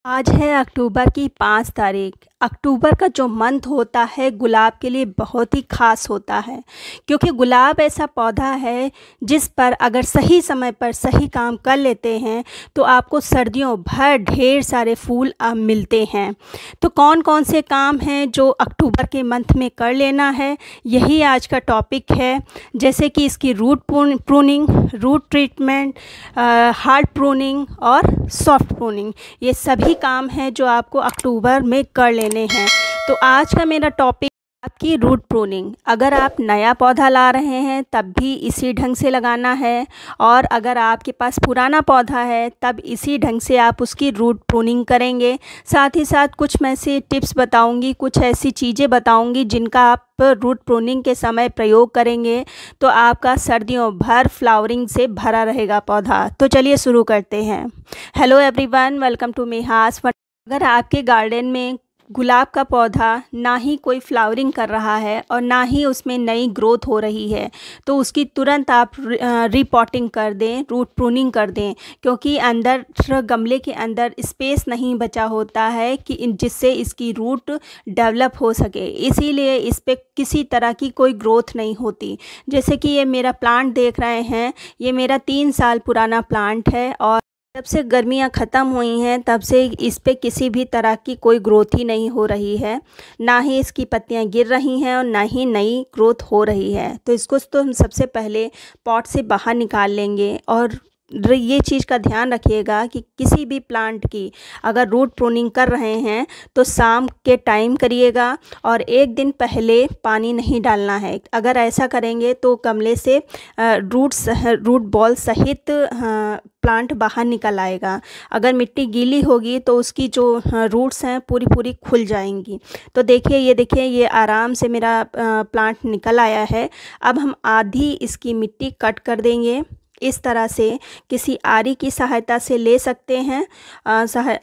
आज है अक्टूबर की 5 तारीख। अक्टूबर का जो मंथ होता है गुलाब के लिए बहुत ही ख़ास होता है, क्योंकि गुलाब ऐसा पौधा है जिस पर अगर सही समय पर सही काम कर लेते हैं तो आपको सर्दियों भर ढेर सारे फूल मिलते हैं। तो कौन कौन से काम हैं जो अक्टूबर के मंथ में कर लेना है, यही आज का टॉपिक है। जैसे कि इसकी root pruning, root treatment, hard pruning और सॉफ्ट प्रूनिंग, ये सभी काम हैं जो आपको अक्टूबर में कर लेने हैं। तो आज का मेरा टॉपिक आपकी रूट प्रूनिंग। अगर आप नया पौधा ला रहे हैं तब भी इसी ढंग से लगाना है, और अगर आपके पास पुराना पौधा है तब इसी ढंग से आप उसकी रूट प्रूनिंग करेंगे। साथ ही साथ कुछ मैं ऐसी टिप्स बताऊंगी, कुछ ऐसी चीज़ें बताऊंगी जिनका आप रूट प्रूनिंग के समय प्रयोग करेंगे तो आपका सर्दियों भर फ्लावरिंग से भरा रहेगा पौधा। तो चलिए शुरू करते हैं। हेलो एवरीवन, वेलकम टू मेहास। अगर आपके गार्डन में गुलाब का पौधा ना ही कोई फ्लावरिंग कर रहा है और ना ही उसमें नई ग्रोथ हो रही है तो उसकी तुरंत आप रीपॉटिंग कर दें, रूट प्रूनिंग कर दें, क्योंकि अंदर गमले के अंदर स्पेस नहीं बचा होता है कि जिससे इसकी रूट डेवलप हो सके। इसीलिए इस पर किसी तरह की कोई ग्रोथ नहीं होती। जैसे कि ये मेरा प्लांट देख रहे हैं, ये मेरा 3 साल पुराना प्लांट है और जब से गर्मियाँ ख़त्म हुई हैं तब से इस पे किसी भी तरह की कोई ग्रोथ ही नहीं हो रही है, ना ही इसकी पत्तियाँ गिर रही हैं और ना ही नई ग्रोथ हो रही है। तो इसको तो हम सबसे पहले पॉट से बाहर निकाल लेंगे। और ये चीज़ का ध्यान रखिएगा कि किसी भी प्लांट की अगर रूट प्रूनिंग कर रहे हैं तो शाम के टाइम करिएगा और 1 दिन पहले पानी नहीं डालना है। अगर ऐसा करेंगे तो गमले से रूट बॉल सहित प्लांट बाहर निकल आएगा। अगर मिट्टी गीली होगी तो उसकी जो रूट्स हैं पूरी खुल जाएंगी। तो देखिए, ये देखिए, ये आराम से मेरा प्लांट निकल आया है। अब हम आधी इसकी मिट्टी कट कर देंगे। इस तरह से किसी आरी की सहायता से ले सकते हैं।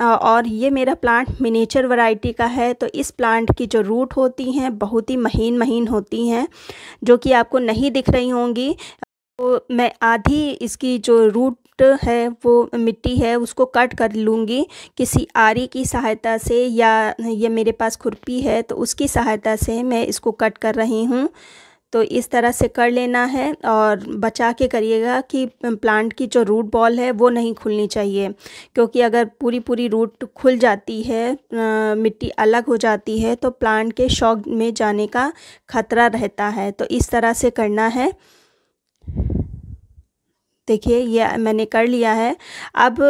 और ये मेरा प्लांट मिनिएचर वैरायटी का है, तो इस प्लांट की जो रूट होती हैं बहुत ही महीन महीन होती हैं, जो कि आपको नहीं दिख रही होंगी। तो मैं आधी इसकी जो रूट है, वो मिट्टी है, उसको कट कर लूँगी किसी आरी की सहायता से, या ये मेरे पास खुरपी है तो उसकी सहायता से मैं इसको कट कर रही हूँ। तो इस तरह से कर लेना है और बचा के करिएगा कि प्लांट की जो रूट बॉल है वो नहीं खुलनी चाहिए, क्योंकि अगर पूरी रूट खुल जाती है, मिट्टी अलग हो जाती है तो प्लांट के शॉक में जाने का खतरा रहता है। तो इस तरह से करना है। देखिए, ये मैंने कर लिया है। अब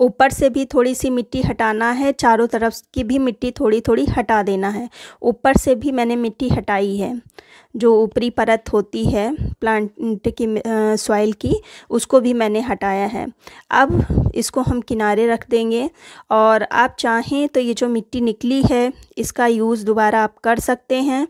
ऊपर से भी थोड़ी सी मिट्टी हटाना है, चारों तरफ की भी मिट्टी थोड़ी थोड़ी हटा देना है। ऊपर से भी मैंने मिट्टी हटाई है, जो ऊपरी परत होती है प्लांट की सॉइल की, उसको भी मैंने हटाया है। अब इसको हम किनारे रख देंगे और आप चाहें तो ये जो मिट्टी निकली है इसका यूज़ दोबारा आप कर सकते हैं।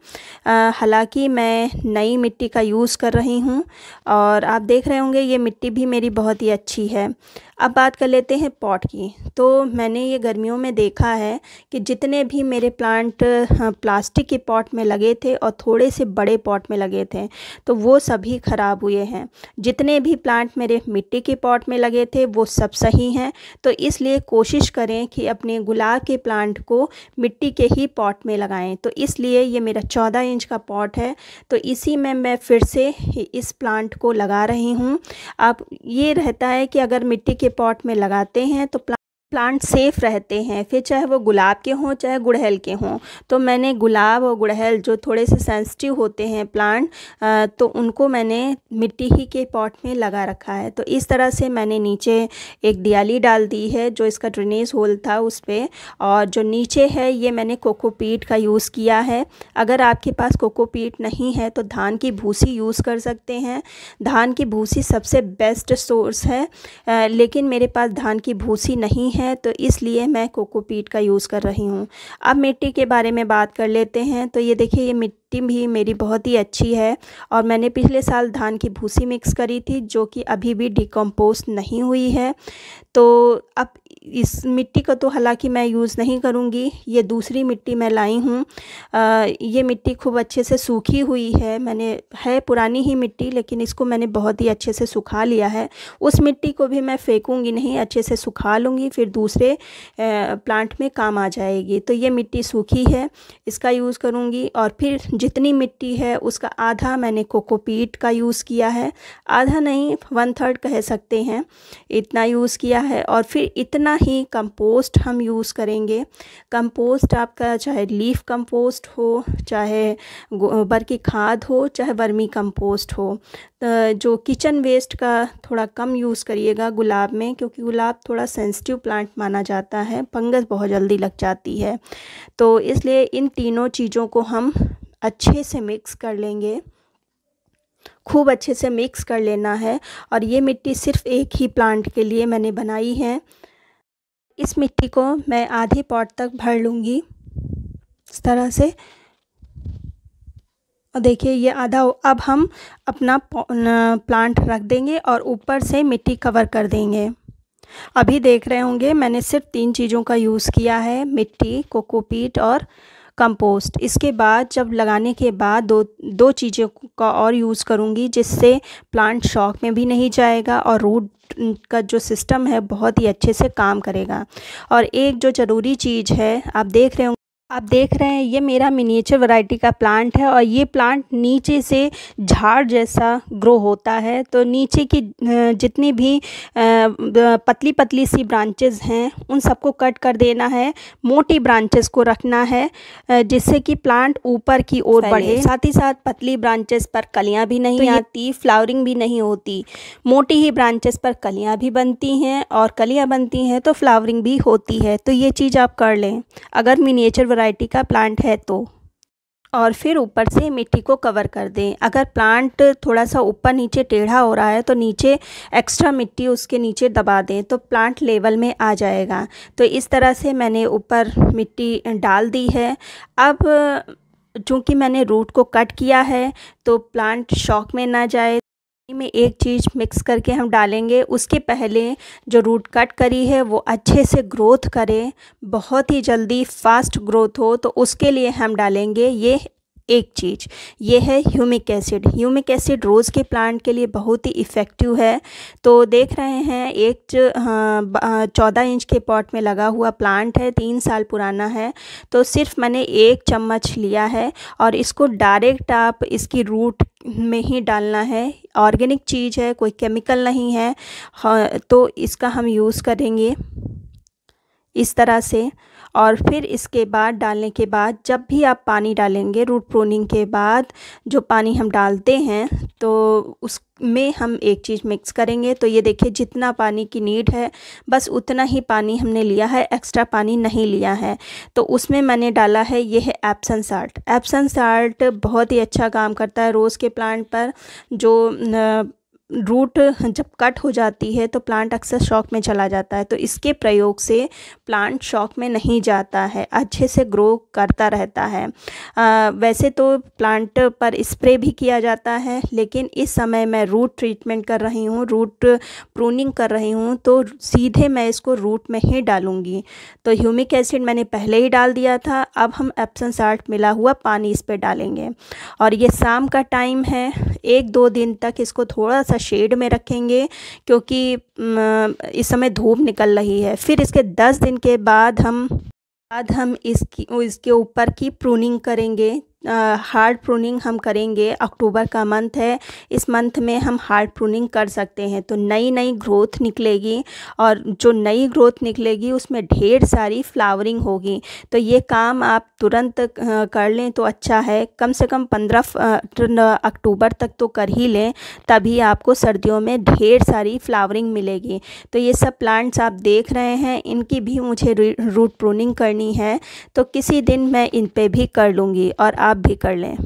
हालांकि मैं नई मिट्टी का यूज़ कर रही हूँ और आप देख रहे होंगे ये मिट्टी भी मेरी बहुत ही अच्छी है। अब बात कर लेते हैं पॉट की। तो मैंने ये गर्मियों में देखा है कि जितने भी मेरे प्लांट प्लास्टिक के पॉट में लगे थे और थोड़े से बड़े पॉट में लगे थे तो वो सभी ख़राब हुए हैं। जितने भी प्लांट मेरे मिट्टी के पॉट में लगे थे वो सब सही हैं। तो इसलिए कोशिश करें कि अपने गुलाब के प्लांट को मिट्टी के ही पॉट में लगाएं। तो इसलिए ये मेरा 14 इंच का पॉट है, तो इसी में मैं फिर से इस प्लांट को लगा रही हूँ। अब ये रहता है कि अगर मिट्टी के पॉट में लगाते हैं तो प्लांट सेफ़ रहते हैं, फिर चाहे वो गुलाब के हों चाहे गुड़हल के हों। तो मैंने गुलाब और गुड़हल जो थोड़े से सेंसिटिव होते हैं प्लांट, तो उनको मैंने मिट्टी ही के पॉट में लगा रखा है। तो इस तरह से मैंने नीचे एक दियाली डाल दी है जो इसका ड्रेनेज होल था उस पर, और जो नीचे है ये मैंने कोकोपीट का यूज़ किया है। अगर आपके पास कोकोपीट नहीं है तो धान की भूसी यूज़ कर सकते हैं। धान की भूसी सबसे बेस्ट सोर्स है, लेकिन मेरे पास धान की भूसी नहीं है तो इसलिए मैं कोकोपीट का यूज़ कर रही हूँ। अब मिट्टी के बारे में बात कर लेते हैं। तो ये देखिए, ये मिट्टी भी मेरी बहुत ही अच्छी है। और मैंने पिछले साल धान की भूसी मिक्स करी थी जो कि अभी भी डिकम्पोस्ट नहीं हुई है। तो अब इस मिट्टी को तो हालांकि मैं यूज़ नहीं करूँगी, ये दूसरी मिट्टी मैं लाई हूँ। ये मिट्टी खूब अच्छे से सूखी हुई है, है पुरानी ही मिट्टी, लेकिन इसको मैंने बहुत ही अच्छे से सुखा लिया है। उस मिट्टी को भी मैं फेंकूँगी नहीं, अच्छे से सुखा लूँगी, फिर दूसरे प्लांट में काम आ जाएगी। तो ये मिट्टी सूखी है, इसका यूज़ करूँगी। और फिर जितनी मिट्टी है उसका आधा मैंने कोकोपीट का यूज़ किया है, आधा नहीं 1/3 कह सकते हैं, इतना यूज़ किया है। और फिर इतना ही कंपोस्ट हम यूज़ करेंगे। कंपोस्ट आपका चाहे लीफ कंपोस्ट हो, चाहे गोबर की खाद हो, चाहे वर्मी कंपोस्ट हो। जो किचन वेस्ट का थोड़ा कम यूज़ करिएगा गुलाब में, क्योंकि गुलाब थोड़ा सेंसिटिव प्लांट माना जाता है, फंगस बहुत जल्दी लग जाती है। तो इसलिए इन तीनों चीज़ों को हम अच्छे से मिक्स कर लेंगे, खूब अच्छे से मिक्स कर लेना है। और ये मिट्टी सिर्फ एक ही प्लांट के लिए मैंने बनाई है। इस मिट्टी को मैं आधे पॉट तक भर लूँगी इस तरह से। और देखिए ये आधा, अब हम अपना प्लांट रख देंगे और ऊपर से मिट्टी कवर कर देंगे। अभी देख रहे होंगे मैंने सिर्फ 3 चीज़ों का यूज़ किया है, मिट्टी, कोकोपीट और कंपोस्ट। इसके बाद जब लगाने के बाद दो चीज़ों का और यूज़ करूँगी, जिससे प्लांट शॉक में भी नहीं जाएगा और रूट का जो सिस्टम है बहुत ही अच्छे से काम करेगा। और एक जो ज़रूरी चीज़ है, आप देख रहे हैं ये मेरा मिनिएचर वैरायटी का प्लांट है और ये प्लांट नीचे से झाड़ जैसा ग्रो होता है। तो नीचे की जितनी भी पतली पतली सी ब्रांचेस हैं उन सबको कट कर देना है, मोटी ब्रांचेस को रखना है, जिससे कि प्लांट ऊपर की ओर बढ़े। साथ ही साथ पतली ब्रांचेस पर कलियां भी नहीं आती, फ्लावरिंग भी नहीं होती। मोटी ही ब्रांचेस पर कलियां भी बनती हैं और कलियां बनती हैं तो फ्लावरिंग भी होती है। तो ये चीज़ आप कर लें अगर मिनिएचर वैरायटी का प्लांट है तो। और फिर ऊपर से मिट्टी को कवर कर दें। अगर प्लांट थोड़ा सा ऊपर नीचे टेढ़ा हो रहा है तो नीचे एक्स्ट्रा मिट्टी उसके नीचे दबा दें तो प्लांट लेवल में आ जाएगा। तो इस तरह से मैंने ऊपर मिट्टी डाल दी है। अब चूँकि मैंने रूट को कट किया है तो प्लांट शॉक में ना जाए, में एक चीज़ मिक्स करके हम डालेंगे। उसके पहले जो रूट कट करी है वो अच्छे से ग्रोथ करे, बहुत ही जल्दी फास्ट ग्रोथ हो, तो उसके लिए हम डालेंगे ये एक चीज़, ये है ह्यूमिक एसिड। ह्यूमिक एसिड रोज़ के प्लांट के लिए बहुत ही इफ़ेक्टिव है। तो देख रहे हैं एक 14 इंच के पॉट में लगा हुआ प्लांट है, 3 साल पुराना है। तो सिर्फ मैंने 1 चम्मच लिया है और इसको डायरेक्ट आप इसकी रूट में ही डालना है। ऑर्गेनिक चीज़ है, कोई केमिकल नहीं है। तो इसका हम यूज़ करेंगे इस तरह से। और फिर इसके बाद डालने के बाद जब भी आप पानी डालेंगे, रूट प्रूनिंग के बाद जो पानी हम डालते हैं तो उसमें हम एक चीज़ मिक्स करेंगे। तो ये देखिए जितना पानी की नीड है बस उतना ही पानी हमने लिया है, एक्स्ट्रा पानी नहीं लिया है। तो उसमें मैंने डाला है, ये है एप्सम साल्ट। एप्सम साल्ट बहुत ही अच्छा काम करता है रोज़ के प्लांट पर। जो रूट जब कट हो जाती है तो प्लांट अक्सर शॉक में चला जाता है, तो इसके प्रयोग से प्लांट शॉक में नहीं जाता है, अच्छे से ग्रो करता रहता है। वैसे तो प्लांट पर स्प्रे भी किया जाता है, लेकिन इस समय मैं रूट ट्रीटमेंट कर रही हूँ, रूट प्रूनिंग कर रही हूँ, तो सीधे मैं इसको रूट में ही डालूँगी। तो ह्यूमिक एसिड मैंने पहले ही डाल दिया था, अब हम एप्सम साल्ट मिला हुआ पानी इस पर डालेंगे। और ये शाम का टाइम है, 1-2 दिन तक इसको थोड़ा सा शेड में रखेंगे क्योंकि इस समय धूप निकल रही है। फिर इसके 10 दिन के बाद हम इसके ऊपर की प्रूनिंग करेंगे। हार्ड प्रूनिंग हम करेंगे। अक्टूबर का मंथ है, इस मंथ में हम हार्ड प्रूनिंग कर सकते हैं। तो नई ग्रोथ निकलेगी और जो नई ग्रोथ निकलेगी उसमें ढेर सारी फ्लावरिंग होगी। तो ये काम आप तुरंत कर लें तो अच्छा है। कम से कम 15 अक्टूबर तक तो कर ही लें, तभी आपको सर्दियों में ढेर सारी फ्लावरिंग मिलेगी। तो ये सब प्लांट्स आप देख रहे हैं, इनकी भी मुझे रूट प्रूनिंग करनी है, तो किसी दिन मैं इन पे भी कर लूँगी और आप भी कर लें।